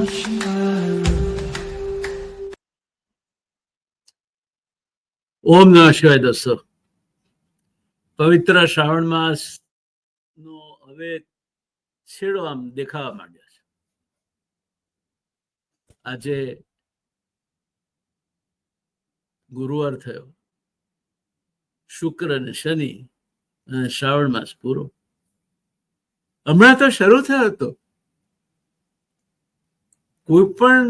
ઓમ નમઃ શિવાય. દોસ્તો, પવિત્ર શ્રાવણ માસ નો હવે છેડો આમ દેખાવા માંડ્યો છે. આજે ગુરુવાર થયો, શુક્ર અને શનિ અને શ્રાવણ માસ પૂરો. હમણાં તો શરૂ થયો હતો. કોઈ પણ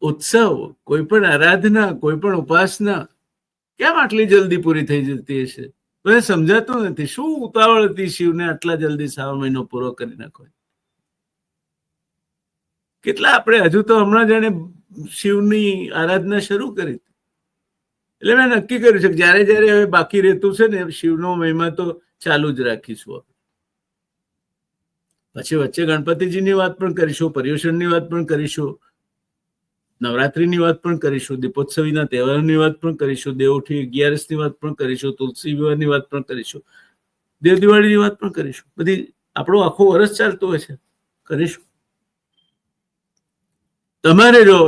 ઉત્સવ, કોઈ પણ આરાધના, કોઈ પણ ઉપાસના કેમ આટલી જલ્દી પૂરી થઈ જતી હશે? મને સમજાતું નથી. શું ઉતાવળ હતી શિવને આટલા જલ્દી શ્રાવણ મહિનો પૂરો કરી નાખો? કેટલા આપણે હજુ તો હમણાં જાણે શિવની આરાધના શરૂ કરી. એટલે મેં નક્કી કર્યું છે કે જયારે જયારે હવે બાકી રહેતું છે ને શિવનો મહિમા તો ચાલુ જ રાખીશું. પછી વચ્ચે ગણપતિજીની વાત પણ કરીશું, પર્યુષણની વાત પણ કરીશું, નવરાત્રીની વાત પણ કરીશું, દીપોત્સવીના તહેવારોની વાત પણ કરીશું, દેવઉઠી 11ની વાત પણ કરીશું, તુલસી વિવાહની વાત પણ કરીશું, દેવ દિવાળીની વાત પણ કરીશું. બધી આપણું આખું વર્ષ ચાલતું હોય છે, કરીશું. તમારે જો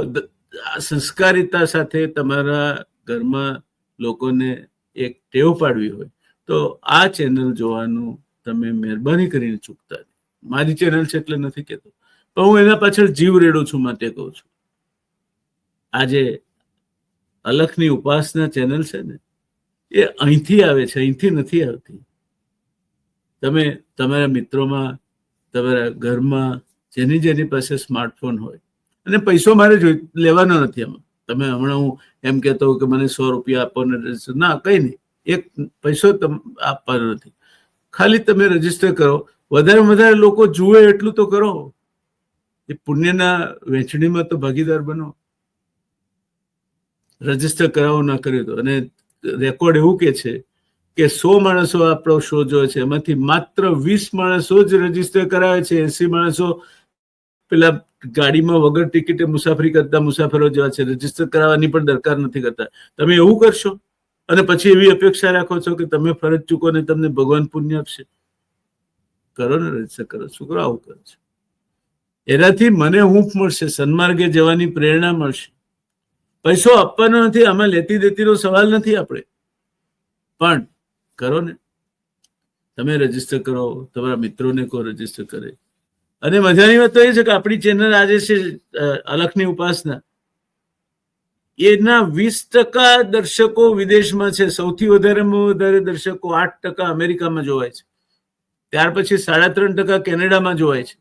સંસ્કારિતા સાથે તમારા ઘરમાં લોકોને એક ટેવ પાડવી હોય તો આ ચેનલ જોવાનું તમે મહેરબાની કરીને ચૂકતા. મારી ચેનલ છે એટલે નથી કહેતો, પણ હું એના પાછળ જીવ રેડું છું માટે કહું છું. આજે અલખની ઉપાસના ચેનલ છે ને, એ અહીંથી આવે છે, અહીંથી નથી આવતી. તમે તમારા મિત્રોમાં, તમારા ઘરમાં જેની પાસે સ્માર્ટફોન હોય, અને પૈસો મારે લેવાનો નથી એમાં. તમે હમણાં હું એમ કહેતો કે મને 100 રૂપિયા આપો ને, ના, કઈ નહીં. એક પૈસો આપવાનો નથી. ખાલી તમે રજીસ્ટર કરો. વધારે લોકો જુએ એટલું તો કરો. એ પુણ્યના વહેંચણીમાં તો ભાગીદાર બનો. રજીસ્ટર કરાવો ના કર્યું તો. અને રેકોર્ડ એવું કે છે કે 100 માણસો આપણો શો જોવે છે, એમાંથી માત્ર 20 માણસો જ રજીસ્ટર કરાવે છે. 80 માણસો પેલા ગાડીમાં વગર ટિકિટે મુસાફરી કરતા મુસાફરો જેવા છે, રજીસ્ટર કરાવવાની પણ દરકાર નથી કરતા. તમે એવું કરશો અને પછી એવી અપેક્ષા રાખો છો કે તમે ફરજ ચૂકો ને તમને ભગવાન પુણ્ય આપશે? કરો ને, રજીસ્ટર કરો. શું કરો આવું કરો છો? એનાથી મને હૂંફ મળશે, સન્માર્ગે જવાની પ્રેરણા મળશે. પૈસો આપવાનો નથી, આમાં લેતી દેતીનો સવાલ નથી. આપણે પણ કરો ને. તમે રજીસ્ટર કરો, તમારા મિત્રોને કહો રજીસ્ટર કરે. અને મજાની વાત તો એ છે કે આપણી ચેનલ આજે છે અલખની ઉપાસના, એના 20% દર્શકો વિદેશમાં છે. સૌથી વધારેમાં વધારે દર્શકો 8% અમેરિકામાં જોવાય છે. ત્યાર પછી 3.5% કેનેડામાં જોવાય છે.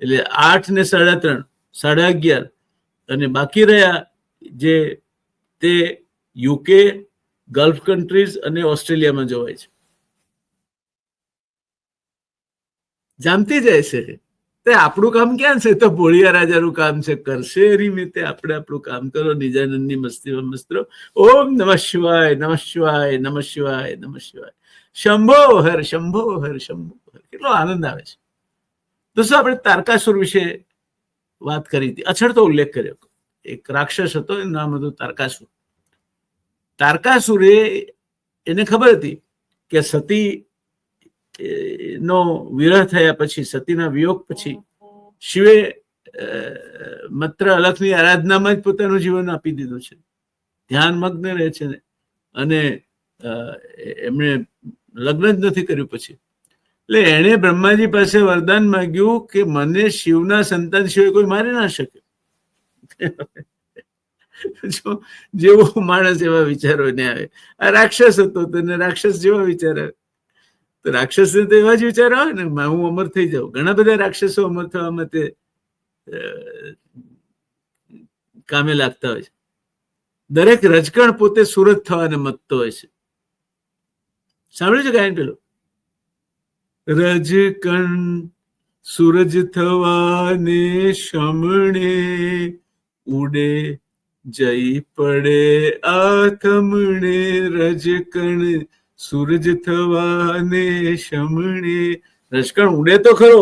એટલે 8 ને 3.5, 11.5, અને બાકી રહ્યા જે તે યુકે, ગલ્ફ કન્ટ્રીઝ અને ઓસ્ટ્રેલિયામાં જોવાય છે. જામતી જાય છે. તે આપણું કામ ક્યાં છે? તો ભોળિયા રાજાનું કામ છે. કરશે એની રીતે આપણે આપણું કામ કરો. નિજાનંદની મસ્તીમાં મસ્ત રહો. ઓમ નમઃ શિવાય, નમઃ શિવાય, નમઃ શિવાય, નમઃ શિવાય. શંભો હર, શંભો હર, શંભો હર. કેટલો આનંદ આવે છે. દોસ્તો, આપણે તારકાસુર વિશે વાત કરી હતી, અછડતો ઉલ્લેખ કર્યો. એક રાક્ષસ હતો, એનું નામ હતું તારકાસુર. તારકાસુરે, એને ખબર હતી કે સતી નો વિરહ થયા પછી, સતીના વિયોગ પછી શિવે માત્ર અલખની આરાધનામાં જ પોતાનું જીવન આપી દીધું છે. ધ્યાન મગ્ન રહે છે અને એમણે લગ્ન જ નથી કર્યું પછી. એટલે એણે બ્રહ્માજી પાસે વરદાન માંગ્યું કે મને શિવના સંતાન સિવાય કોઈ મારી ના શકે. જેવો માણસ એવા વિચારો ને આવે. આ રાક્ષસ હતો, તેને રાક્ષસ જેવા વિચાર આવે. તો રાક્ષસને તો એવા જ વિચાર આવે ને, હું અમર થઈ જાઉં. ઘણા બધા રાક્ષસો અમર થવા માટે કામે લાગતા હોય છે. દરેક રજકણ પોતે સુરત થવાને મતતો હોય છે. સાંભળ્યું છે ગાયન પેલું? રજકણ સૂરજ થવાને શમણે, ઉડે જઈ પડે આથમણે. રજકણ સૂરજ થવાને શમણે. રજકણ ઉડે તો ખરો,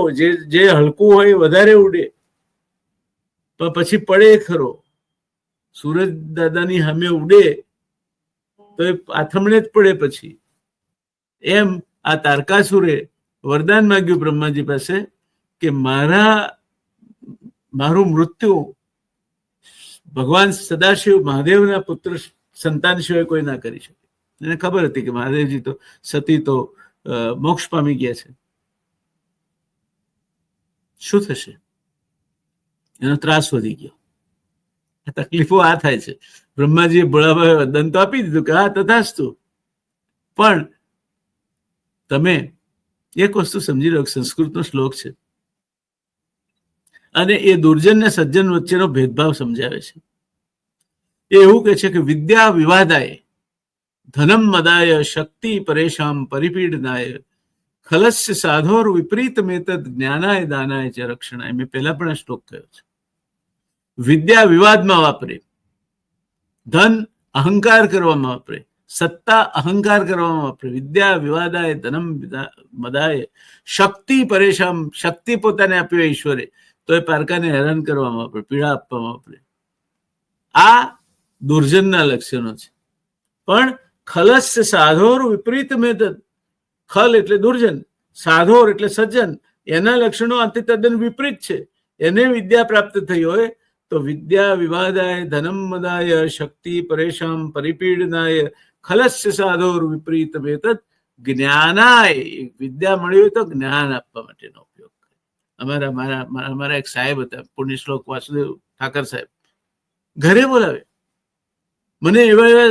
જે હલકું હોય વધારે ઉડે, પણ પછી પડે ખરો. સૂરજ દાદાની સામે ઉડે તો એ આથમણે જ પડે પછી. એમ આ તારકાસુરે વરદાન માંગ્યું બ્રહ્માજી પાસે કે મારા મારું મૃત્યુ ભગવાન સદાશિવ મહાદેવના પુત્ર સંતાન સિવાય કોઈ ના કરી શકે. એને ખબર હતી કે મહાદેવજી તો સતી તો મોક્ષ પામી ગયા છે. શું થશે? એનો ત્રાસ વધી ગયો. તકલીફો આ થાય છે. બ્રહ્માજીએ ભોળાભાઈ વરદાન તો આપી દીધું કે હા તથાસ્તુ, પણ તમે એક વસ્તુ સમજી લો, સંસ્કૃતનો શ્લોક છે અને એ દુર્જન ને સજ્જન વચ્ચેનો ભેદભાવ સમજાવે છે. એ એવું કે છે કે વિદ્યા વિવાદાય ધનમ મદાય શક્તિ પરેશામ પરિપીડનાય ખલસ્ય સાધોર વિપરીત મેતદ જ્ઞાનાય દાનાય ચ રક્ષણાય. મેં પહેલા પણ આ શ્લોક થયો છે. વિદ્યા વિવાદમાં વાપરે, ધન અહંકાર કરવામાં વાપરે, સત્તા અહંકાર કરવામાં વાપરે. વિદ્યા વિવાદાય ધનમ મદાય શક્તિ પરેશામ, શક્તિ પોતાને આપ્યો ઈશ્વરે તો એ પારકાને હેરાન કરવામાં વાપરે, પીડા આપવામાં વાપરે. આ દુર્જનના લક્ષણો છે. પણ ખલસ્ય સાધોર વિપરીત મેતદ, ખલ એટલે દુર્જન, સાધોર એટલે સજ્જન, એના લક્ષણો અંતે તદ્દન વિપરીત છે. એને વિદ્યા પ્રાપ્ત થઈ હોય તો વિદ્યા વિવાદાય ધનમ મદાય શક્તિ પરેશામ પરિપીડનાય ખલસ્ય સાધોર વિપરીત મેતદ જ્ઞાનાય. વિદ્યા મળી હોય તો જ્ઞાન આપવા માટેનો ઉપયોગ કરે. અમારા એક સાહેબ હતા, પુણ્યશ્લોક વાસુદેવ ઠાકર સાહેબ, ઘરે બોલાવે. મને એવા એવા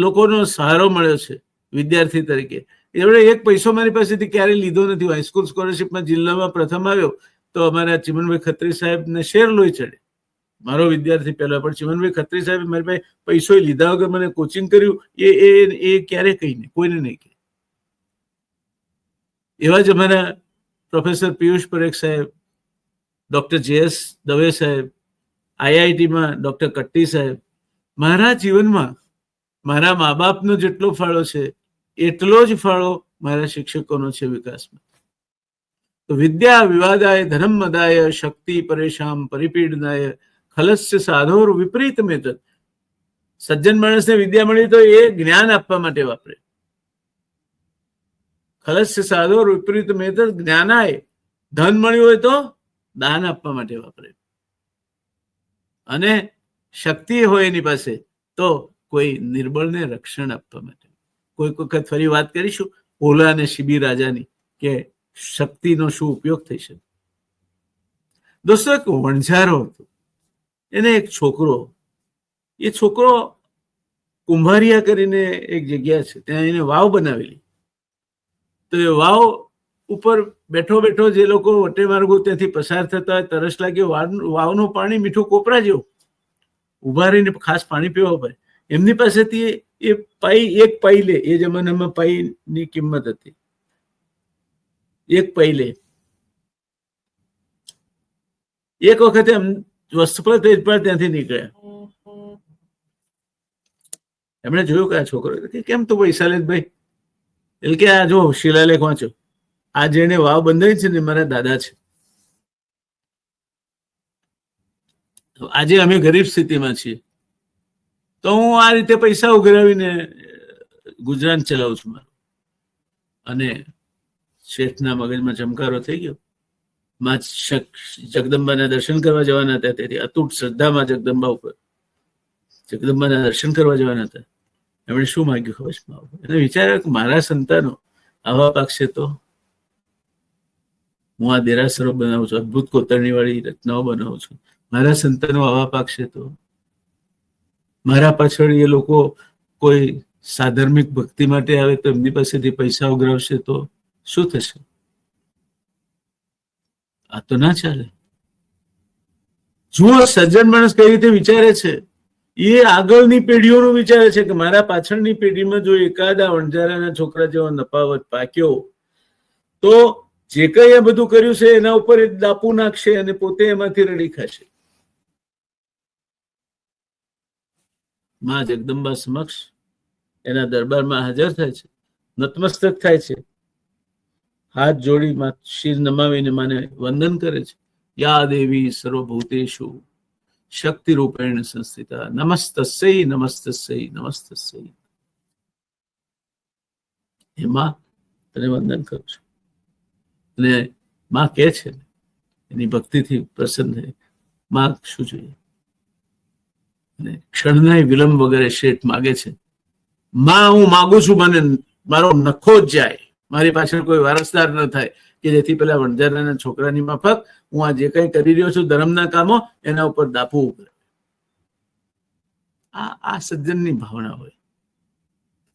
લોકોનો સહારો મળ્યો છે વિદ્યાર્થી તરીકે. એવડે એક પૈસો મારી પાસેથી ક્યારેય લીધો નથી. હાઈસ્કૂલ સ્કોલરશીપમાં જિલ્લામાં પ્રથમ આવ્યો તો અમારા ચિમનભાઈ ખત્રી સાહેબને શેર લોહી ચડે. મારો વિદ્યાર્થી પહેલા, પણ ચિમનભાઈ ખત્રી સાહેબ મારી પાસે પૈસો લીધા વગર મને કોચિંગ કર્યું એ ક્યારે કહી નહીં, કોઈને નહીં કહે. એવા જ અમારા પ્રોફેસર પિયુષ પરેખ સાહેબ, ડોક્ટર JS દવે સાહેબ, IITમાં ડોક્ટર કટ્ટી સાહેબ. મારા જીવનમાં મારા મા બાપનો જેટલો ફાળો છે એટલો જ ફાળો મારા શિક્ષકોનો છે વિકાસમાં. તો વિદ્યા વિવાદાય ધનમ મદાય શક્તિ પરેશામ પરિપીડનાય ખલસ્ય સાધોર વિપરીત મેતદ. સજ્જન માણસને વિદ્યા મળી તો એ જ્ઞાન આપવા માટે વાપરે. ખલસ્ય સાધોર વિપરીત મેતદ જ્ઞાનાય. ધન મળ્યું હોય તો દાન આપવા માટે વાપરે. અને શક્તિ હોય એની પાસે તો કોઈ નિર્બળને રક્ષણ આપવા માટે. કોઈક વખત ફરી વાત કરીશું ઓલા અને શિબી રાજાની કે શક્તિનો શું ઉપયોગ થઈ શકે. દોસ્તો, એક વણઝારો હતો, એને એક છોકરો, એ છોકરો કુંભારિયા કરીને એક જગ્યા છે, ત્યાં એને વાવ બનાવેલી. તો એ વાવ ઉપર બેઠો બેઠો જે લોકો વટે માર્ગો ત્યાંથી પસાર થતા હોય, તરસ લાગ્યો, વાવનું પાણી મીઠું કોપરા જેવું, ઉભા રહીને ખાસ પાણી પીવા પડે. એમની પાસેથી એ એક પાઈ લે. એ જમાનામાં પાઈની કિંમત હતી, એક પાઈ લે. એક વખતે વસ્તુપર તેજપાલ ત્યાંથી નીકળ્યા. એમણે જોયું કે આ છોકરો, કેમ તું પૈસા લે ભાઈ? એટલે કે આ જો શિલાલેખ વાંચો, આ જેને વાવ બંધાઈ છે ને મારા દાદા છે. આજે અમે ગરીબ સ્થિતિમાં છીએ તો હું આ રીતે પૈસા ઉઘરાવીને ગુજરાન ચલાવું છું મારું. અને શેઠના મગજમાં ચમકારો થઈ ગયો. માં જગદંબાના દર્શન કરવા જવાના હતા, તેથી અતૂટ શ્રદ્ધામાં જગદંબા ઉપર જગદંબાના દર્શન કરવા જવાના હતા. એમણે શું માંગ્યું ખબર છે? એને વિચાર્યું કે મારા સંતાનો આવા પાકશે તો હું આ દેરાસરો બનાવું છું, અદભુત કોતરણી વાળી રચનાઓ બનાવું છું. મારા સંતાનો આવા પાકશે તો, મારા પાછળ એ લોકો કોઈ સાધર્મિક ભક્તિ માટે આવે તો એમની પાસેથી પૈસા ઉઘરાવશે તો શું થશે? આ તો ના ચાલે. જુઓ સજ્જન માણસ કઈ રીતે વિચારે છે. એ આગળની પેઢીઓનું વિચારે છે કે મારા પાછળની પેઢીમાં જો એકાદા વણઝારાના છોકરા જેવો નપાવત પાક્યો તો જે કઈ આ બધું કર્યું છે એના ઉપર દાપુ નાખશે અને પોતે એમાંથી રડી ખાશે. માં જગદંબા સમક્ષ એના દરબારમાં હાજર થાય છે, નતમસ્તક થાય છે, હાથ જોડી શિર નમાવીને માને વંદન કરે છે. યા દેવી સર્વભૂતેષુ શક્તિ રૂપેણ સંસ્થિતા નમસ્તસ્યૈ નમસ્તસ્યૈ નમસ્તસ્યૈ. એમાં તને વંદન કરું છું. અને માં કહે છે એની ભક્તિથી પ્રસન્ન થઈ, માગશું જોઈએ. અને ક્ષણનાય વિલંબ વગેરે શેઠ માગે છે, માં હું માગું છું મને મારો નખો જ જાય, મારી પાછળ કોઈ વારસદાર ન થાય, કે જેથી પેલા વણજારાના છોકરાની માફક હું આ જે કઈ કરી રહ્યો છું ધર્મના કામો એના ઉપર દાપવું પડે. આ સજ્જનની ભાવના હોય.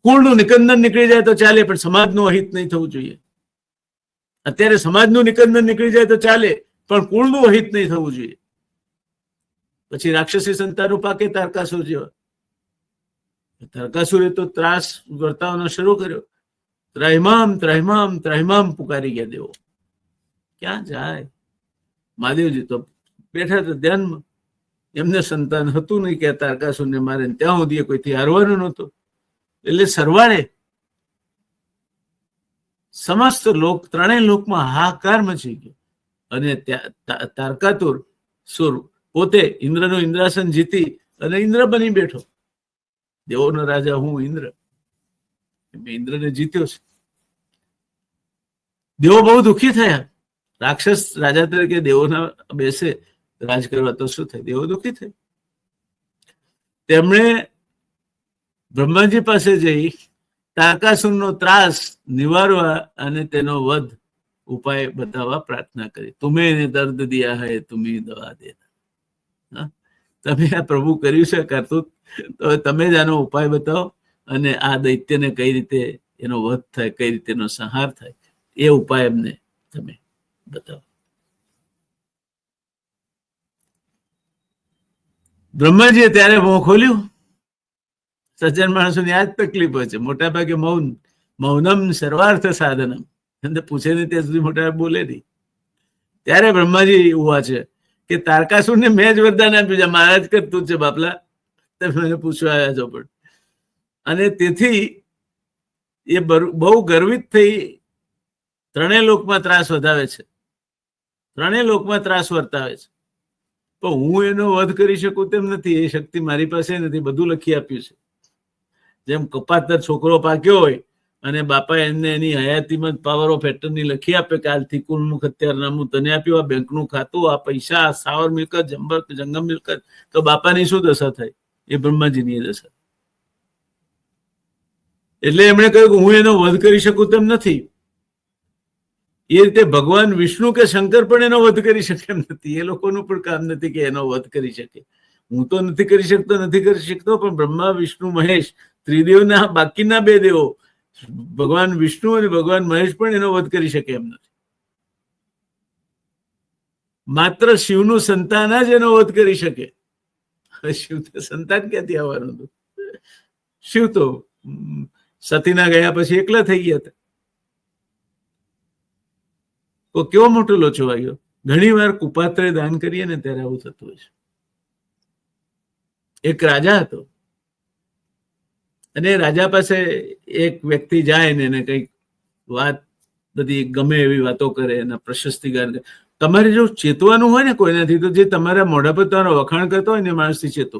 કુળનું નિકંદન નીકળી જાય તો ચાલે, પણ સમાજનું અહિત નહીં થવું જોઈએ. અત્યારે સમાજનું નિકંદન નીકળી જાય તો ચાલે, પણ કુળનું અહિત નહીં થવું જોઈએ. પછી રાક્ષસી સંતાનો પાકે તારકાસુર જેવા. તારકાસુરે તો ત્રાસ વર્તાવવાનો શરૂ કર્યો. ત્રાહિમામ ત્રાહિમામ ત્રાહિમામ પુકારી ગયા દેવો. ક્યાં જાય? મહાદેવજી તો બેઠા તો ધ્યાનમાં. એમને સંતાન હતું નહીં કે તારકાસુરને મારે, ત્યાં સુધી કોઈથી હારવાનું નહોતું. એટલે સરવાળે સમસ્ત લોક, ત્રણેય લોકમાં હાહાકાર મચી ગયો. અને તારકાતુર સુર પોતે ઇન્દ્રનું ઇન્દ્રાસન જીતી અને ઇન્દ્ર બની બેઠો. દેવોનો રાજા હું ઇન્દ્ર, મેં ઇન્દ્રને જીત્યો છે. દેવો બહુ દુઃખી થયા. રાક્ષસ રાજા તરીકે દેવોના બેસે રાજ કરવા તો શું થાય? દેવો દુઃખી થાય. તેમણે બ્રહ્માજી પાસે જઈ તારકાસુરનો ત્રાસ નિવારવા અને તેનો વધ ઉપાય બતાવવા પ્રાર્થના કરી. તુમે એને દર્દ દિયા હૈ તુમી દવા દેના. તમે આ પ્રભુ કર્યું છે કરતું, તો તમે જ આનો ઉપાય બતાવો અને આ દૈત્યને કઈ રીતે એનો વધ થાય, કઈ રીતે એનો સંહાર થાય, એ ઉપાય એમને તમે બતાવો. બ્રહ્માજીએ ત્યારે મોં ખોલ્યું. સજ્જન માણસોની આ જ તકલીફ હોય છે. મોટા ભાગે મૌનમ સર્વાર્થ સાધનમ. એને પૂછે નહીં ત્યાં સુધી મોટા બોલે નહીં. ત્યારે બ્રહ્માજી ઉવા છે કે તારકાસુરને મેં જ વરદાન આપ્યું છે, મહારાજ કરતું છે બાપલા, તમે મને પૂછવા આવ્યા છો. પણ અને તેથી એ બહુ ગર્વિત થઈ ત્રણેય લોકમાં ત્રાસ વધાવે છે, ત્રણેય લોકમાં ત્રાસ વર્તાવે છે. પણ હું એનો વધ કરી શકું તેમ નથી. એ શક્તિ મારી પાસે નથી. બધું લખી આપ્યું છે. જેમ કપાતર છોકરો પાક્યો હોય અને બાપા એને એની હયાતીમાં પાવર ઓફ એટર્ની લખી આપે કે હાલથી કુલમુખ હત્યારનામું તને આપ્યું, આ બેંકનું ખાતું, આ પૈસા, આ સાવર મિલકત, જંગમ મિલકત, તો બાપાની શું દશા થાય? એ બ્રહ્માજીની દશા. એટલે એમણે કહ્યું કે હું એનો વધ કરી શકું તેમ નથી. એ રીતે ભગવાન વિષ્ણુ કે શંકર પણ એનો વધ કરી શકે એમ નથી. એ લોકોનું પણ કામ નથી કે એનો વધ કરી શકે. હું તો નથી કરી શકતો, પણ બ્રહ્મા વિષ્ણુ મહેશ ત્રિદેવના બાકીના બે દેવો ભગવાન વિષ્ણુ અને ભગવાન મહેશ પણ એનો વધ કરી શકે એમ નથી. માત્ર શિવનું સંતાન જ એનો વધ કરી શકે. શિવ સંતાન ક્યાંથી આવવાનું હતું? શિવ તો સતીના ગયા પછી એકલા થઈ ગયા હતા. તો કેવો મોટો લોચો વાગ્યો. ઘણી વાર કુપાત્રે દાન કરીએ ને ત્યારે આવું થતું હોય છે. એક રાજા હતો અને રાજા પાસે એક વ્યક્તિ જાય ને એને કઈક વાત બધી ગમે એવી વાતો કરે, એના પ્રશસ્તિગાર. તમારે જો ચેતવાનું હોય ને કોઈનાથી, તો જે તમારા મોઢા પર તમારો વખાણ કરતો હોય ને માણસથી ચેતો.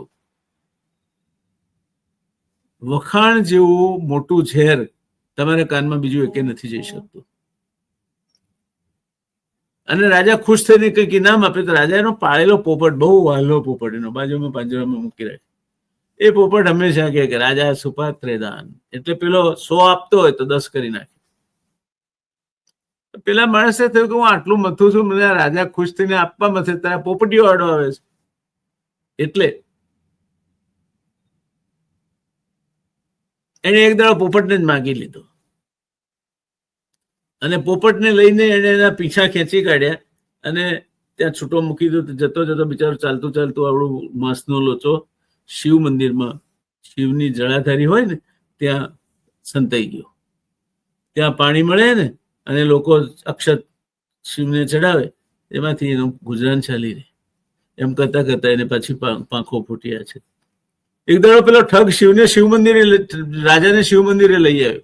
વખાણ જેવું મોટું ઝેર તમારા કાનમાં બીજું એકે નથી જઈ શકતું. અને રાજા ખુશ થઈને કંઈક ઇનામ આપે તો રાજા એનો પાળેલો પોપટ, બહુ વહાલો પોપટ, એનો બાજુમાં પાંજરામાં મૂકી રાખે. એ પોપટ હંમેશા કહે કે રાજા સુપાત્રે દાન. એટલે પેલો 100 આપતો હોય તો 10 કરી નાખે. પેલા માણસે થયું કે હું આટલું મથું છું, મને રાજા ખુશ થઈને આપવા મથે, તારા પોપટીઓ આડો આવે છે. એટલે એને એક દાડો પોપટને જ માગી લીધો અને પોપટને લઈને એને એના પીછા ખેંચી કાઢ્યા અને ત્યાં છૂટો મૂકી દીધો. જતો જતો બિચારો ચાલતું ચાલતું આવડું માંસનો લોચો શિવ મંદિરમાં, શિવની જળાધારી હોય ને ત્યાં સંતાઈ ગયો. ત્યાં પાણી મળે ને અને લોકો અક્ષત શિવને ચડાવે, એમાંથી એનું ગુજરાન ચાલી રહે. એમ કરતા કરતા એને પાછી પાંખો ફૂટ્યા છે. એક દાડો પેલો ઠગ શિવને શિવ મંદિરે, રાજાને શિવ મંદિરે લઈ આવ્યો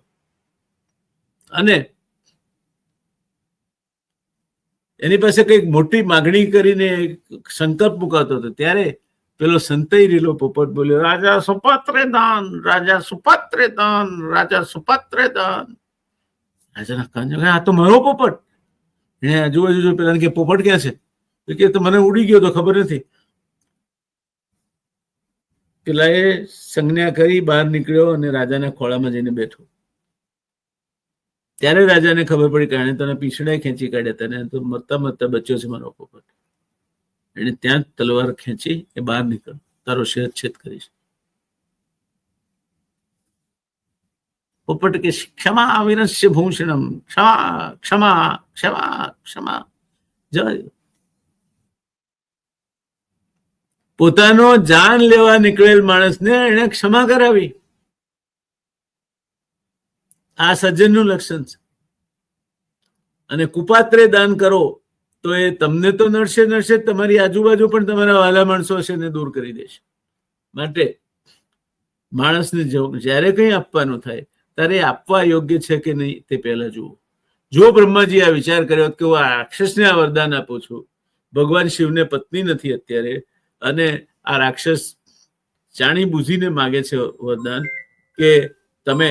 અને એની પાસે કઈક મોટી માગણી કરીને સંકલ્પ મુકાતો હતો. ત્યારે પેલો સંતાઈ રહેલો પોપટ બોલ્યો, રાજા સુપાત્રે દાન, રાજા સુપાત્રે દાન, રાજા સુપાત્રે દાન. રાજાના કાન આ તો મારો પોપટ. એને આજુબાજુ પેલા કે પોપટ ક્યાં છે? તો કે તો મને ઉડી ગયો તો ખબર નથી. પેલા એ સંજ્ઞા કરી બહાર નીકળ્યો અને રાજાના ખોળામાં જઈને બેઠો. ત્યારે રાજાને ખબર પડી કે આણે તને પીછડા ખેંચી કાઢ્યા, તને તો મરતા મરતા બચ્યો છે મારો પોપટ. એને ત્યાં તલવાર ખેંચી એ બહાર નીકળ, તારો શિરચ્છેદ કરીશ. પોપટ કે ક્ષમા વિનશ્ય ભૂષણમ, ક્ષમા ક્ષમા ક્ષમા ક્ષમા. જય પોતાનો જાન લેવા નીકળેલ માણસને એને ક્ષમા કરાવી. આ સજ્જનનું લક્ષણ છે. અને કુપાત્રે દાન કરો તો એ તમને તો નડશે નડશે, તમારી આજુબાજુ પણ તમારા વાલા માણસો હશે ને દૂર કરી દેશે. માટે માણસને જ્યારે કંઈ આપવાનું થાય ત્યારે આપવા યોગ્ય છે કે નહીં તે પહેલા જુઓ. જો બ્રહ્માજી આ વિચાર કર્યો કે હું આ રાક્ષસને આ વરદાન આપું છું, ભગવાન શિવને પત્ની નથી અત્યારે, અને આ રાક્ષસ જાણી બુઝીને માગે છે વરદાન કે તમે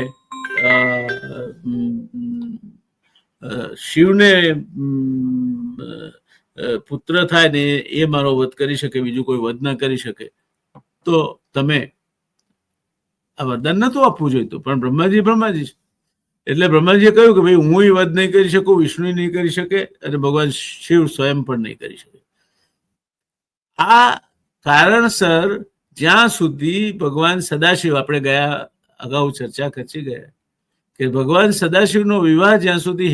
શિવને પુત્ર થાય ને એ મારો વધ કરી શકે, બીજું કોઈ વધ ના કરી શકે, તો તમે આ વરદાન નતું આપવું જોઈતું. પણ બ્રહ્માજી એટલે બ્રહ્માજીએ કહ્યું કે ભાઈ હું વધ નહીં કરી શકું, વિષ્ણુ નહીં કરી શકે, અને ભગવાન શિવ સ્વયં પણ નહીં કરી શકે. આ કારણસર જ્યાં સુધી ભગવાન સદાશિવ, આપણે ગયા અગાઉ ચર્ચા કરી ગયા કે ભગવાન સદાશિવનો વિવાહ જ્યાં સુધી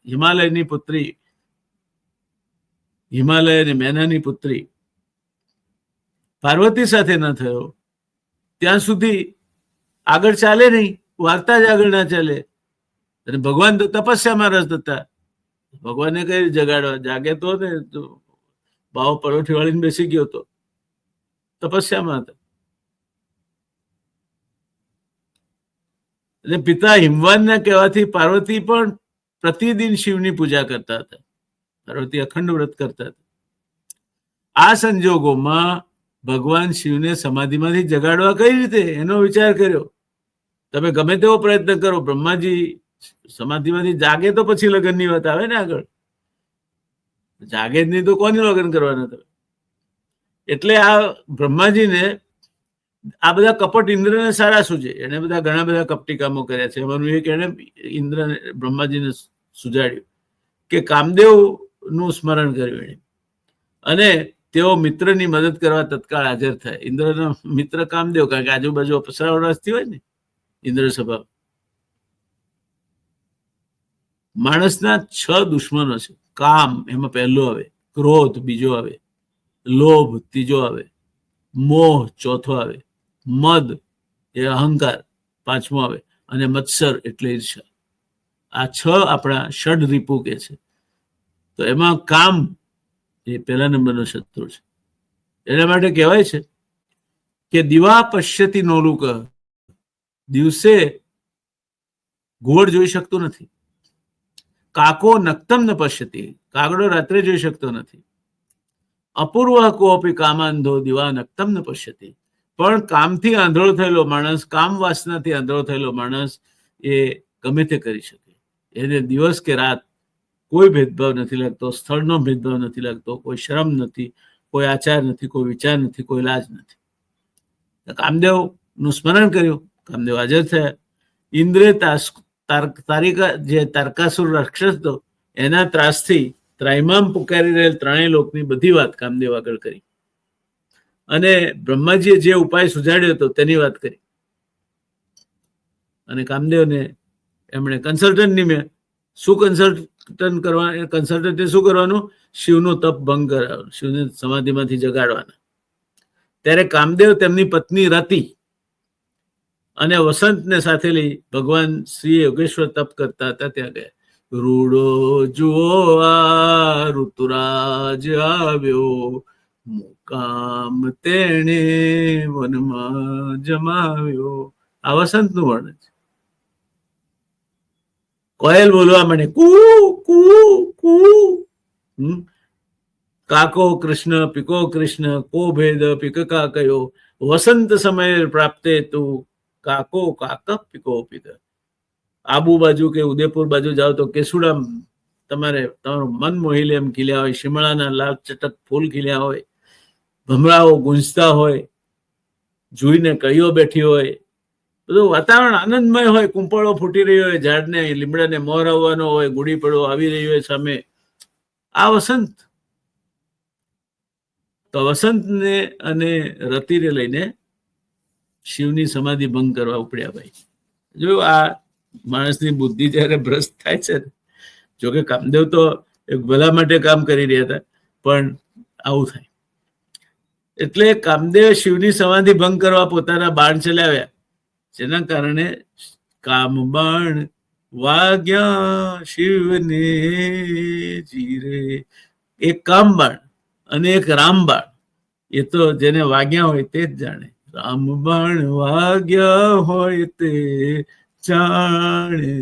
હિમાલયની પુત્રી, હિમાલય અને મેનાની પુત્રી પાર્વતી સાથે ન થયો ત્યાં સુધી આગળ ચાલે નહીં, વાર્તા જ આગળ ના ચાલે. અને ભગવાન તો તપસ્યામાં રસ હતા. ભગવાને કઈ જગાડવા, જાગે તો ને તો ભાવ પરોઠી વાળીને બેસી ગયો હતો, તપસ્યામાં હતા. અને પિતા હિમવાનના કહેવાથી પાર્વતી પણ પ્રતિદિન શિવની પૂજા કરતા હતા. પાર્વતી અખંડ વ્રત કરતા હતા. આ સંજોગોમાં ભગવાન શિવને સમાધિમાંથી જગાડવા કઈ રીતે, એનો વિચાર કર્યો. તમે ગમે તેવો પ્રયત્ન કરો, બ્રહ્માજી સમાધિમાંથી જાગે તો પછી લગ્નની વાત આવે ને આગળ. જાગે જ નહીં તો કોની લગ્ન કરવાના તમે? એટલે આ બ્રહ્માજીને આ બધા કપટ ઇન્દ્રને સારા સૂજે. એને બધા ઘણા બધા કપટી કામો કર્યા છે. એમાંનું એક એને ઇન્દ્ર બ્રહ્માજીને સુજાડ્યું કે કામદેવનું સ્મરણ કર્યું એને, અને તેઓ મિત્રની મદદ કરવા તત્કાળ હાજર થાય. ઇન્દ્રના મિત્ર કામદેવ, કારણ કે આજુબાજુ અપ્સરાઓથી હોય ને ઇન્દ્ર સભા. માણસના 6 દુશ્મનો છે. કામ એમાં પહેલો આવે, ક્રોધ બીજો આવે, લોભ ત્રીજો આવે, મોહ ચોથો આવે, મદ એ અહંકાર પાંચમો આવે, અને મત્સર એટલે ઈર્ષા. આ 6 આપણા ષડ રીપુ કે છે. તો એમાં કામ એ પહેલા નંબરનો શત્રુ છે. એના માટે કહેવાય છે કે દિવા પશ્યતિ નોલુક, દિવસે ઘોડ જોઈ શકતો નથી. કાકો નક્તમ ન પશ્યતિ, કાગડો રાત્રે જોઈ શકતો નથી. અપૂર્વ કોપી કામાંધો દિવા નક્તમ ન પશ્યતિ, પણ કામથી આંધળો થયેલો માણસ, કામ વાસનાથી આંધળો થયેલો માણસ એ ગમે તે કરી શકે. એને દિવસ કે રાત કોઈ ભેદભાવ નથી લાગતો, સ્થળનો ભેદભાવ નથી લાગતો, કોઈ શરમ નથી, કોઈ આચાર નથી, કોઈ વિચાર નથી, કોઈ લાજ નથી. કામદેવનું સ્મરણ કર્યું, કામદેવ હાજર થયા. ઇન્દ્રે જે તારકાસુર રાક્ષસ હતો એના ત્રાસથી ત્રાહિમામ પુકારી રહેલ ત્રણેય લોકની બધી વાત કામદેવ આગળ કરી, અને બ્રહ્માજીએ જે ઉપાય સુજાડ્યો હતો તેની વાત કરી. અને કામદેવને એમણે કન્સલ્ટન્ટ નિમ્યા. શું કન્સલ્ટન્ટે શું કરવાનું? શિવનું તપ ભંગ કરાવવાનું, શિવને સમાધિમાંથી જગાડવાના. ત્યારે કામદેવ તેમની પત્ની રતિ અને વસંતને સાથે લઈ ભગવાન શ્રી યોગેશ્વર તપ કરતા હતા ત્યાં ગયા. રૂડો જુઓ આ ઋતુરાજ આવ્યો, મુકામ તેણે વનમાં જમાવ્યો. આ વસંતનું વર્ણન છે. કોયલ બોલવા માંડે, કુ કુ કુ. કાકો કૃષ્ણ પિકો કૃષ્ણ, કો ભેદ પિકકા કયો, વસંત સમય પ્રાપ્તે તું કાકો કાક પિકો પિક. આબુ બાજુ કે ઉદયપુર બાજુ જાઓ તો કેસુડા તમારું મન મોહી લે એમ ખીલ્યા હોય, શિમળાના લાલ ચટક ફૂલ ખીલ્યા હોય, ભમરાઓ ગુંજતા હોય, જુઈને કળીઓ બેઠી હોય, બધું વાતાવરણ આનંદમય હોય, કુંપળો ફૂટી રહ્યો હોય, ઝાડને લીમડાને મોર આવવાનો હોય, ગુડી પડવો આવી રહ્યો હોય સામે. આ વસંત. તો વસંતને અને રતિને લઈને શિવની સમાધિ ભંગ કરવા ઉપડ્યા ભાઈ. જો આ માણસની બુદ્ધિ જયારે ભ્રષ્ટ થાય છે ને, જોકે કામદેવ તો એક ભલા માટે કામ કરી રહ્યા હતા, પણ આવું થાય. એટલે કામદેવે શિવની સમાધિ ભંગ કરવા પોતાના બાણ ચલાવ્યા, જેના કારણે કામ બાણ વાગ્યા શિવને જીરે. એક કામ બાણ અને એક રામબાણ. એ તો જેને વાગ્યા હોય તે જ જાણે. રામબાણ વાગ્યા હોય તે જાણે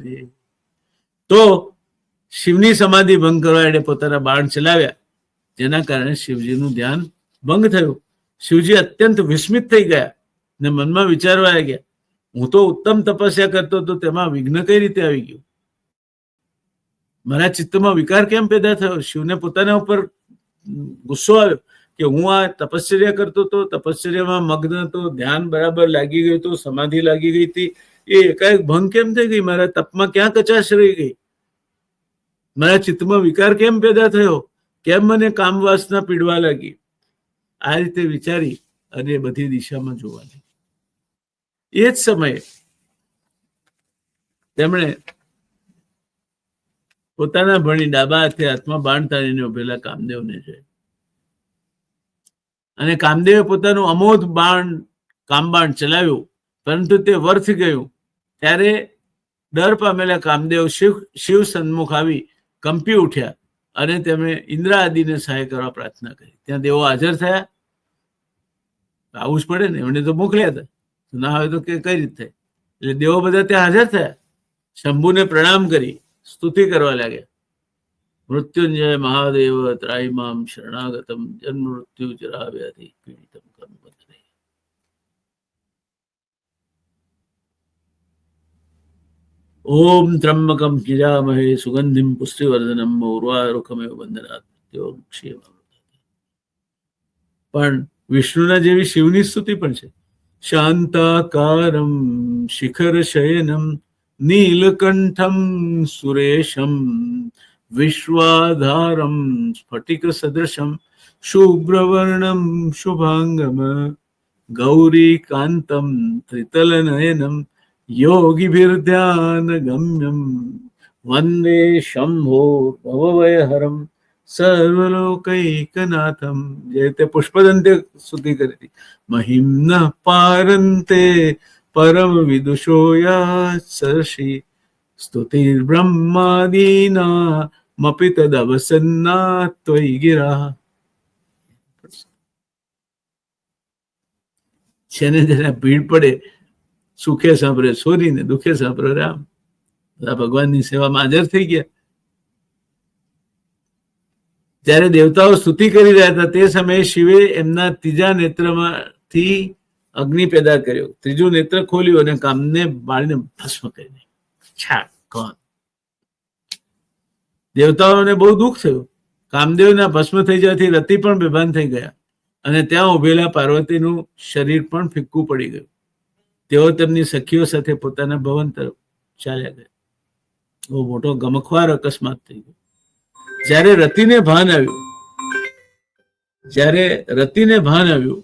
રે. તો શિવની સમાધિ ભંગ કરવા એટલે પોતાના બાણ ચલાવ્યા, જેના કારણે શિવજીનું ધ્યાન ભંગ થયું. શિવજી અત્યંત વિસ્મિત થઈ ગયા ને મનમાં વિચારવા ગયા, હું તો ઉત્તમ તપસ્યા કરતો હતો, તેમાં વિઘ્ન કઈ રીતે આવી ગયું? મારા ચિત્તમાં વિકાર કેમ પેદા થયો? શિવને પોતાના ઉપર ગુસ્સો આવ્યો કે હું આ તપશ્ચર્યા કરતો હતો, તપશ્ચર્યામાં મગ્ન હતો, ધ્યાન બરાબર લાગી ગયું હતું, સમાધિ લાગી ગઈ હતી, એ એકાએક ભંગ કેમ થઈ ગઈ? મારા તપમાં ક્યાં કચાશ રહી ગઈ? મારા ચિત્તમાં વિકાર કેમ પેદા થયો? કેમ મને કામ વાસના પીડવા લાગી? આ રીતે વિચારી અને બધી દિશામાં જોવાની. એ જ સમયે તેમણે પોતાના ભણી ડાબા હાથે હાથમાં બાણ તાણીને ઉભેલા કામદેવને જોયા, અને કામદેવે પોતાનું અમોધ કામબાણ ચલાવ્યું, પરંતુ તે વ્યર્થ ગયું. ત્યારે ડર પામેલા કામદેવ શિવ સન્મુખ આવી કંપી ઉઠ્યા અને તેમણે ઇન્દ્ર આદિને સહાય કરવા પ્રાર્થના કરી. ત્યાં દેવો હાજર થયા. આવું જ પડે ને, એમણે તો મોકલ્યા હતા, ના હોય તો કઈ રીતે થાય? એટલે દેવો બધા ત્યાં હાજર થયા, શંભુને પ્રણામ કરી સ્તુતિ કરવા લાગ્યા. મૃત્યુંજય મહાદેવ ત્રાહિમામ શરણાગતમ જન્મ મૃત્યુ જરા વ્યાધિ પીડિતમ કર્મબંધને. ઓમ ત્રંબકમ કિજામહે સુગંધિમ પુષ્ટિવર્ધનમ ઉર્વારુકમેવ બંધનાત મૃત્યોર્મુક્ષીયમામૃતાत्. પણ વિષ્ણુના જેવી શિવની સ્તુતિ પણ છે. શાંતાકારમ શિખર શયનમ નીલકંઠમ સુરેશમ વિશ્વાધારમ સ્ફટિક સદૃશમ શુભ્રવર્ણમ શુભાંગમ ગૌરીકાંતમ ત્રિતલનયનમ યોગીભિર્ધ્યાન ગમ્યમ વંદે શંભો ભવભયહરમ સર્વલોકૈકનાથમ. જે રીતે પુષ્પદંતે સ્તુતિ કરી હતી. મહિમ્ન પારંતે પરમ વિદુષો યશી સ્તુતિર્બ્રહ્માદીના મપિ તદવસન્ના ત્વયિ ગિરા. જેને જેને ભીડ પડે, સુખે સાંભળે સોરીને, દુઃખે સાંભળે રામ. બધા ભગવાનની સેવામાં હાજર થઈ ગયા. જ્યારે દેવતાઓ સ્તુતિ કરી રહ્યા હતા, તે સમયે શિવે એમના ત્રીજા નેત્રમાંથી અગ્નિ પેદા કર્યો. ત્રીજું નેત્ર ખોલ્યું અને કામને બાળને ભસ્મ કરી નાખ્યો. દેવતાઓને બહુ દુઃખ થયું. કામદેવના ભસ્મ થઈ જવાથી રતિ પણ બેભાન થઈ ગયા, અને ત્યાં ઉભેલા પાર્વતીનું શરીર પણ ફિક્કું પડી ગયું. તેઓ તેમની સખીઓ સાથે પોતાના ભવન તરફ ચાલ્યા ગયા. બહુ મોટો ગમખ્વાર અકસ્માત થઈ ગયો. જ્યારે રતિને ભાન આવ્યું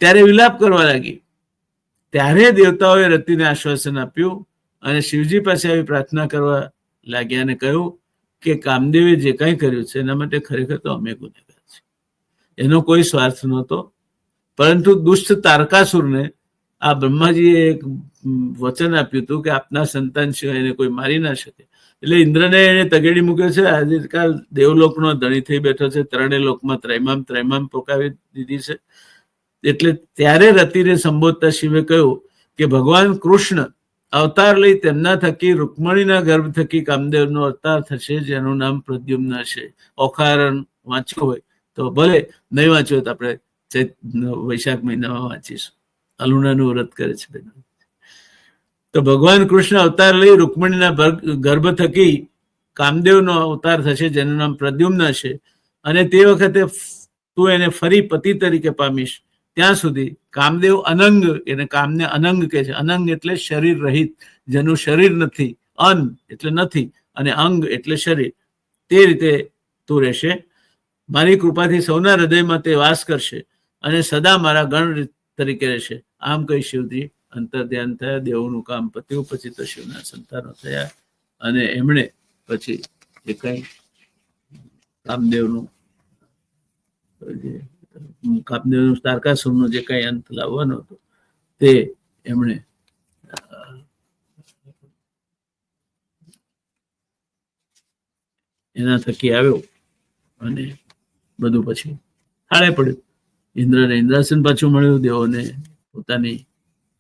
ત્યારે વિલાપ કરવા લાગી. ત્યારે દેવતાઓએ રતિને આશ્વાસન આપ્યું અને શિવજી પાસે આવી પ્રાર્થના કરવા લાગ્યા અને કહ્યું કે કામદેવે જે કંઈ કર્યું છે એના માટે ખરેખર તો અમે ગુનેગાર છે. એનો કોઈ સ્વાર્થ નહોતો, પરંતુ દુષ્ટ તારકાસુરને આ બ્રહ્માજીએ એક વચન આપ્યું હતું કે આપના સંતાન સિવાય એને કોઈ મારી ના શકે. એટલે ઇન્દ્રને એને તગેડી મૂક્યો છે. આજકાલ દેવલોકનો ધણી થઈ બેઠો છે, ત્રણેય લોકમાં ત્રૈમામ પોકાવી દીધી છે. એટલે ત્યારે રતિને સંબોધતા શિવે કહ્યું કે ભગવાન કૃષ્ણ અવતાર લઈ તેમના થકી રૂકમણીના ગર્ભ થકી કામદેવનો અવતાર થશે, જેનું નામ પ્રદ્યુમ્ન છે. ઓખારણ વાંચ્યું હોય તો ભલે, નહીં વાંચ્યું હોય તો આપણે વૈશાખ મહિનામાં વાંચીશું. અલુણાનું વ્રત કરે છે બેન. તો ભગવાન કૃષ્ણ અવતાર લઈ રૂકમણીના ગર્ભ થકી કામદેવનો અવતાર થશે, જેનું નામ પ્રદ્યુમ્ન છે. અને તે વખતે તું એને ફરી પતિ તરીકે પામીશ ત્યાં સુધી કામદેવ અનંગ, એને કામને અનંગ કહે છે. અનંગ એટલે શરીર રહિત, જેનું શરીર નથી. અન એટલે નથી અને અંગ એટલે શરીર. તે રીતે તું રહેશે. મારી કૃપાથી સૌના હૃદયમાં તે વાસ કરશે અને સદા મારા ગણ તરીકે રહેશે. આમ કહી શિવજી અંતર ધ્યાન થયા. દેવોનું કામ પત્યું. પછી તો શિવના સંતાનો થયા અને એમણે પછી જે કઈ કામદેવનું તારકાસુરનો જે કઈ અંત લાવવાનો હતો તે એમણે એના થકી આવ્યો અને બધું પછી થાળે પડ્યું. ઇન્દ્રને ઇન્દ્રાસન પાછું મળ્યું, દેવોને પોતાની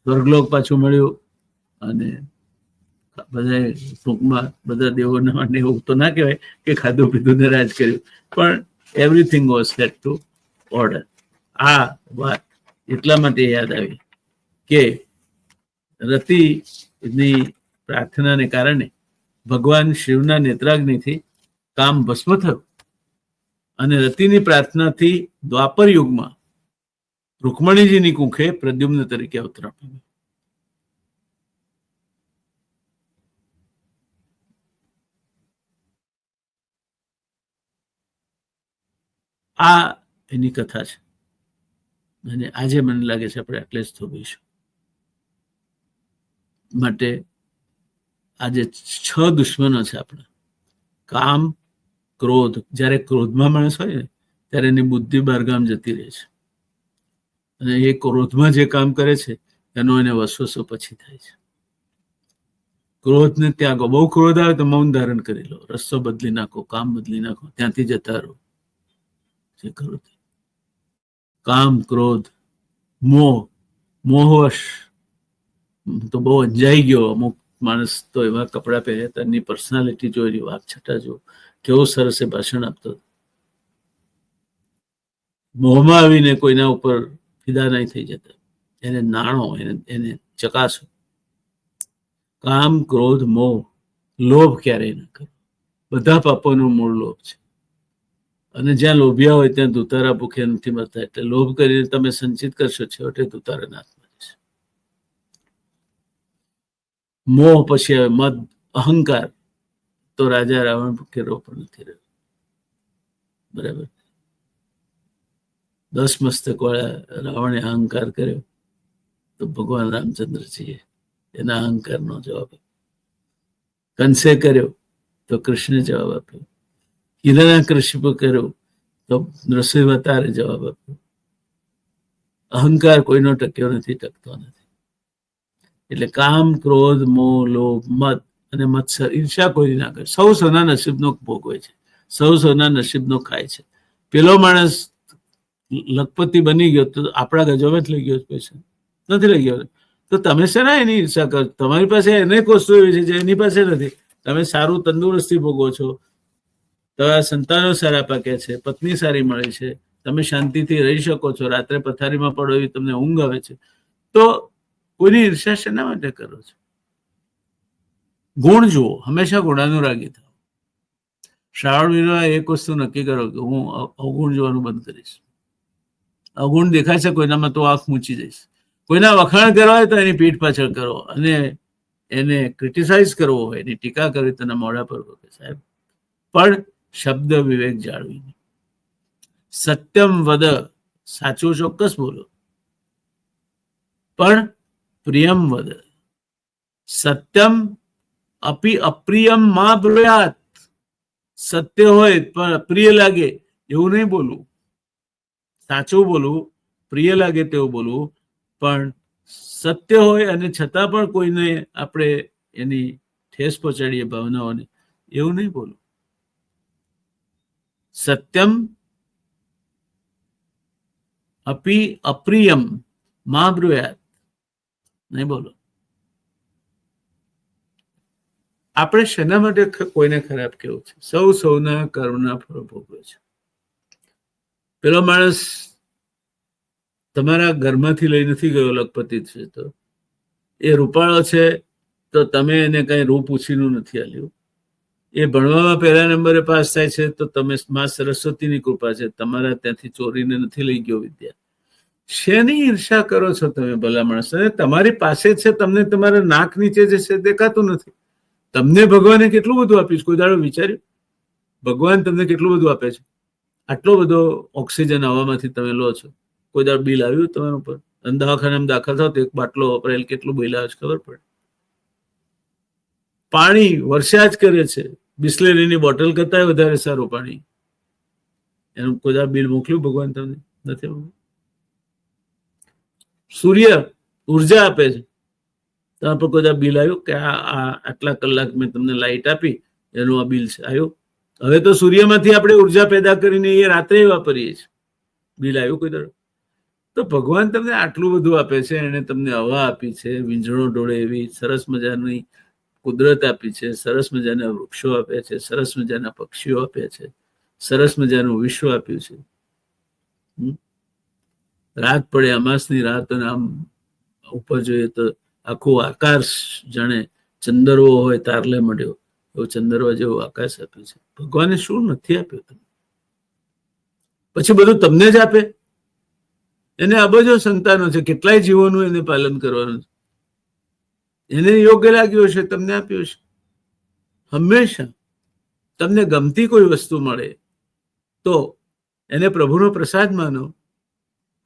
સ્વર્ગલોક પાછું મળ્યું અને બધા ટૂંકમાં બધા દેવોના માટે એવું તો ના કહેવાય કે ખાધું પીધું ને રાજ કર્યું, પણ everything was set two order. આ વાત એટલા માટે યાદ આવી કે રતિની પ્રાર્થનાને કારણે ભગવાન શિવના નેત્રાગ્નિથી કામ ભસ્મ થયું અને રતિની પ્રાર્થનાથી દ્વાપર યુગમાં રૂકમણીજીની કુખે પ્રદ્યુમ્ન તરીકે અવતરણ પામ્યું. આ એની કથા છે અને આજે મને લાગે છે આપણે આટલે જ થોભીશું. માટે આજે 6 દુશ્મનો છે આપણા. કામ, ક્રોધ. જ્યારે ક્રોધમાં માણસ હોય ને ત્યારે એની બુદ્ધિ બહારગામ જતી રહે છે અને એ ક્રોધમાં જે કામ કરે છે એનો એને વસવસો પછી થાય છે. ક્રોધને ત્યાગો. બહુ ક્રોધ આવે તો મૌન ધારણ કરી લો, રસ્તો બદલી નાખો, કામ બદલી નાખો, ત્યાંથી જતા રહો. જે કરો તે. કામ, ક્રોધ, મોહ. મોહવશ તો બહુ અંજાઈ ગયો. અમુક માણસ તો એવા કપડાં પહેરે, તેની પર્સનાલિટી જો, એની વાત છટા જો, કેવો સરસ એ ભાષણ આપતો. મોહમાં આવીને કોઈના ઉપર ફિદા નહીં થઈ જતા. એને નાણો, એને ચકાસો. કામ, ક્રોધ, મોહ. લોભ ક્યારેય ન કરો. બધા પાપોનું મૂળ લોભ છે અને જ્યાં લોભિયા હોય ત્યાં દુતારા ભૂખે નથી મરતા. એટલે લોભ કરીને તમે સંચિત કરશો, છેવટે દુતારા નાથમાં જશે. મોહ પછી આવે મદ, અહંકાર. તો રાજા રાવણ ભૂખેરો પણ નથી રહ્યો. બરાબર. 10 મસ્તક વાળા રાવણે અહંકાર કર્યો તો ભગવાન રામચંદ્રજીએ એના અહંકારનો જવાબ આપ્યો. કંસે કર્યો તો કૃષ્ણે જવાબ આપ્યો. હિરણ્યકશિપુ કર્યો તો નૃસિંહાવતારે જવાબ આપ્યો. અહંકાર કોઈનો ટક્યો નથી, ટકતો નથી. એટલે કામ, ક્રોધ, મોહ, લોભ, મદ અને મત્સર, ઈર્ષા કોઈ ના કરે. સૌ સૌના નસીબનો ભોગવે છે, સૌ સૌના નસીબનો ખાય છે. પેલો માણસ લખપતિ બની ગયો તો આપણા ગજોમાં જ લઈ ગયો પૈસા નથી લઈ ગયો. તો તમે શેના એની ઈર્ષા કરો? તમારી પાસે અનેક વસ્તુ એવી છે જે એની પાસે નથી. તમે સારું તંદુરસ્તી ભોગવો છો, તમારા સંતાનો સારા પાક્યા છે, પત્ની સારી મળે છે, તમે શાંતિથી રહી શકો છો, રાત્રે પથારીમાં પડો એવી તમને ઊંઘ આવે છે, તો કોઈની ઈર્ષા શેના માટે કરો છો? ગુણ જુઓ, હંમેશા ગુણાનુરાગી થાઓ. શ્રાવણ મહિનામાં એક વસ્તુ નક્કી કરો કે હું અવગુણ જોવાનું બંધ કરીશ. અવગુણ દેખાય છે કોઈનામાં તો આંખ મૂંચી જઈશ. કોઈના વખાણ કરવા હોય તો એની પીઠ પાછળ કરો અને એને ક્રિટિસાઇઝ કરવો હોય, એની ટીકા કરવી તેના મોઢા પર કહો કે સાહેબ, પણ શબ્દ વિવેક જાળવીને. સત્યમ વદ, સાચું ચોક્કસ બોલો, પણ પ્રિયમ વદ. સત્યમ અપી અપ્રિયમ માં બ્રુયાત. સત્ય હોય પણ અપ્રિય લાગે એવું નહીં બોલવું. સાચું બોલવું, પ્રિય લાગે તેવું બોલવું, પણ સત્ય હોય અને છતાં પણ કોઈને આપણે એની ઠેસ પહોંચાડીએ ભાવનાઓને, એવું નહીં બોલવું. સત્યમ અપી અપ્રિયમ માં બ્રુયાત, નહીં બોલો. આપણે શેના માટે કોઈને ખરાબ કેવું છે? સૌ સૌના કર્મના ફળો ભોગવે છે. પેલો માણસ તમારા ઘરમાંથી લઈ નથી ગયો, લખપતિ છે તો એ રૂપાળો છે તો તમે એને કઈ રૂપ ઉછીનું નથી આલ્યું. એ ભણવામાં પહેલા નંબરે પાસ થાય છે તો તમે માં સરસ્વતીની કૃપા છે, તમારા ત્યાંથી ચોરીને નથી લઈ ગયો વિદ્યા. શેની ઈર્ષા કરો છો તમે ભલા માણસ? અને તમારી પાસે છે, તમને તમારા નાક નીચે જે છે દેખાતું નથી. તમને ભગવાને કેટલું બધું આપ્યું છે? કોઈ દાડો વિચાર્યું? ભગવાન તમને કેટલું બધું આપે છે? આટલો બધો ઓક્સિજન હવામાંથી તમે લો છો. કોઈ દાડો બિલ આવ્યું તમારા ઉપર? અને દવાખાનામાં દાખલ થાવ તો એક બાટલો વપરાયેલ કેટલું બિલ આવે છે ખબર પડે? પાણી વર્ષા જ કરે છે. બિસ્લેરીની બોટલ કરતા વધારે સારું પાણી. એનું કોઈ દાડો બિલ મોકલ્યું ભગવાન તમને? નથી મોકલ્યું. સૂર્ય ઉર્જા આપે છે. તમારા પર કોઈ દાડો બિલ આવ્યું કે આટલા કલાક મેં તમને લાઈટ આપી, એનું આ બિલ છે આવ્યું? હવે તો સૂર્યમાંથી આપણે ઉર્જા પેદા કરીને એ રાત્રે વાપરીએ છીએ. બિલ આવ્યું કોઈ દાડો? તો ભગવાન તમને આટલું બધું આપે છે. એને તમને હવા આપી છે, વીંઝણો ડોળે એવી સરસ મજાની કુદરત આપી છે, સરસ મજાના વૃક્ષો આપ્યા છે, સરસ મજાના પક્ષીઓ આપ્યા છે, સરસ મજાનું વિશ્વ આપ્યું છે. રાત પડે, અમાસની રાત, અને આમ ઉપર જોઈએ તો આખું આકાશ જાણે ચંદરવો હોય તારલે મળ્યો, એવું ચંદરવા જેવું આકાશ આપ્યું છે. ભગવાને શું નથી આપ્યું તમને? પછી બધું તમને જ આપે? એને અબજો સંતાનો છે, કેટલાય જીવોનું એને પાલન કરવાનું છે. એને યોગ્ય લાગ્યું હશે, તમને આપ્યું છે. હંમેશા તમને ગમતી કોઈ વસ્તુ મળે તો એને પ્રભુનો પ્રસાદ માનો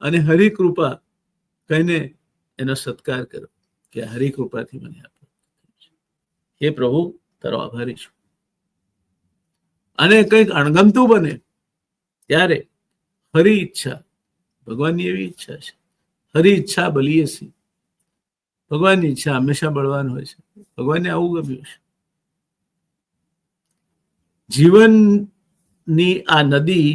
અને હરિકૃપા કહીને એનો સત્કાર કરો કે હરિકૃપાથી મને આપો. હે પ્રભુ, તારો આભારી છું. અને કંઈક અણગમતું બને ત્યારે હરી ઈચ્છા, ભગવાનની એવી ઈચ્છા છે, હરી ઈચ્છા બલીયસી. ભગવાનની ઈચ્છા હંમેશા બળવાન હોય છે. ભગવાનને આવું ગમ્યું છે. જીવનની આ નદી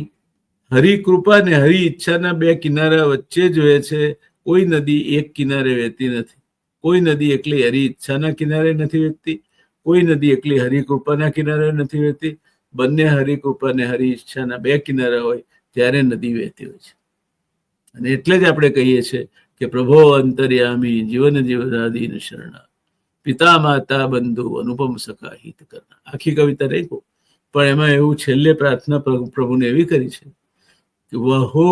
હરિકૃપા ને હરી ઈચ્છાના બે કિનારા વચ્ચે જોઈએ છે. કોઈ નદી એક કિનારે વહેતી નથી. કોઈ નદી એકલી હરી ઈચ્છાના કિનારે નથી વહેતી, કોઈ નદી એકલી હરિકૃપાના કિનારે નથી વહેતી. બંને હરિકૃપા અને હરી ઈચ્છાના બે કિનારા હોય ત્યારે નદી વહેતી હોય છે. અને એટલે જ આપણે કહીએ છીએ કે પ્રભો અંતર્યામી જીવન જીવનાદીન શરણા, પિતા માતા બંધુ અનુપમ સખા હિત કરના. આખી કવિતા નહીં કહું, પણ એમાં એવું છેલ્લે પ્રાર્થના પ્રભુને એવી કરી છે કે વહો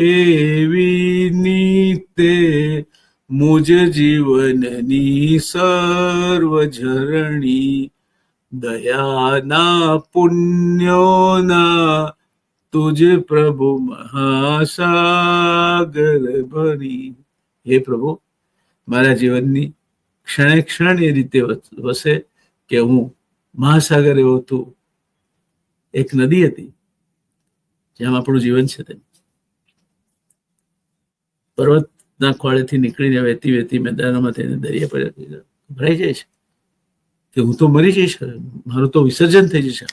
એવી નીતે મુજ જીવનની સર્વ ઝરણી, દયાના પુણ્યોના તુજ પ્રભુ મહાસાગર ભરી. હે પ્રભુ, મારા જીવનની ક્ષણે ક્ષણ એ રીતે વસે કે હું મહાસાગર એવો તું એક નદી હતી જેમ આપણું જીવન છે તેમ પર્વતના ખોળેથી નીકળીને વહેતી વહેતી મેદાનોમાં થઈને દરિયા પર ભરાઈ જાય છે કે હું તો મરી જઈશ, મારું તો વિસર્જન થઈ જશે.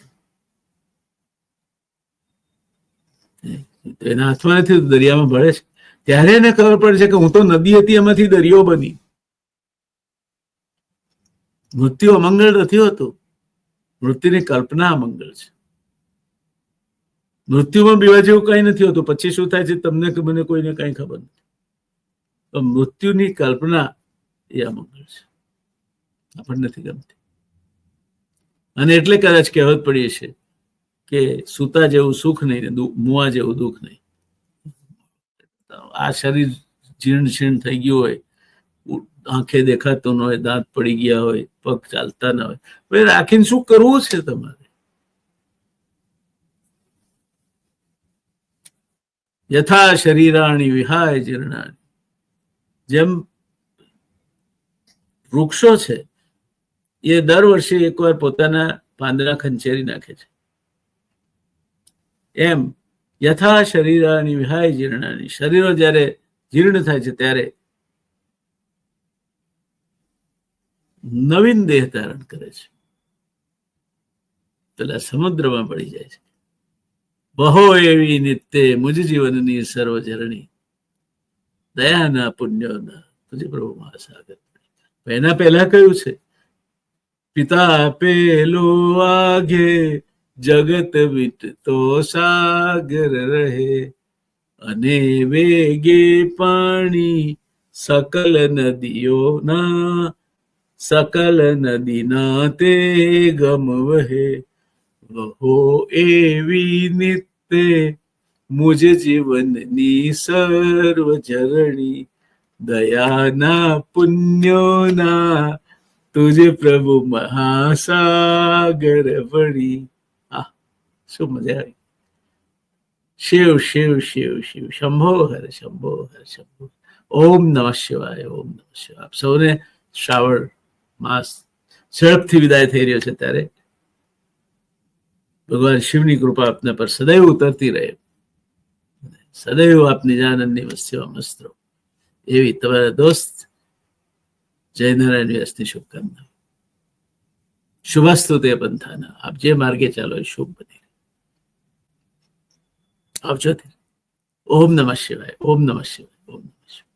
એના હાથમાં નથી, દરિયામાં ભળે છે. ત્યારે એને ખબર પડે છે કે હું તો નદી હતી, એમાંથી દરિયો બની. મૃત્યુ અમંગળ નથી હોતું, મૃત્યુની કલ્પના અમંગળ છે. મૃત્યુમાં બીવા જેવું કઈ નથી હોતું. પછી શું થાય છે તમને કે મને કોઈને કઈ ખબર નથી. તો મૃત્યુની કલ્પના એ અમંગળ છે, આપણને નથી ગમતી. અને એટલે કદાચ કહેવત પડી છે કે સૂતા જેવું સુખ નહીં ને મુવા જેવું દુઃખ નહીં. આ શરીર જીર્ણ શીર્ણ થઈ ગયું હોય, આંખે દેખાતું ન હોય, દાંત પડી ગયા હોય, પગ ચાલતા ના હોય, ભાઈ રાખીને શું કરવું છે તમારે? યથા શરીરાણી વિહાય જીર્ણાની. જેમ વૃક્ષો છે એ દર વર્ષે એકવાર પોતાના પાંદડા ખંચેરી નાખે છે, એમ યથા શરીરાની વિહાય જીર્ણાની, શરીરો જ્યારે જીર્ણ થાય છે ત્યારે નવીન દેહ ધારણ કરે છે, પેલા સમુદ્રમાં પડી જાય છે. બહો એવી નિત્ય મુજ જીવનની સર્વ ઝરણી, દયાના પુણ્યોના તુજે પ્રભુ મહાસાગર. એના પહેલા કયું છે? પિતા પેલો આગે જગત વિટતો સાગર રહે, અને વેગે પાણી સકલ નદીઓના, સકલ નદીના તે ગમ વહે. વહો એવી નિત્ય મુજે જીવનની સર્વ ઝરણી, દયાના પુણ્યોના તુજે પ્રભુ મહાસાગર વળી. આ શું મજા આવી. શિવ શિવ શિવ શિવ, શંભો હર શંભો હર શંભો. ઓમ નમઃ શિવાય, ઓમ નમઃ શિવાય. આપ સૌને શ્રાવણ માસ ઝડપથી વિદાય થઈ રહ્યો છે, ત્યારે ભગવાન શિવની કૃપા આપના પર સદૈવ ઉતરતી રહે, સદૈવ આપની જાનંદની વસ્તીમાં મસ્ત રહો, એવી તમારા દોસ્ત જયનારાયણ વ્યાસની શુભકામના. શુભસ્તુ તે પંથાના. આપ જે માર્ગે ચાલો એ શુભ બને. આવજો. ઓમ નમઃ શિવાય, ઓમ નમઃ શિવાય, ઓમ નમઃ શિવાય.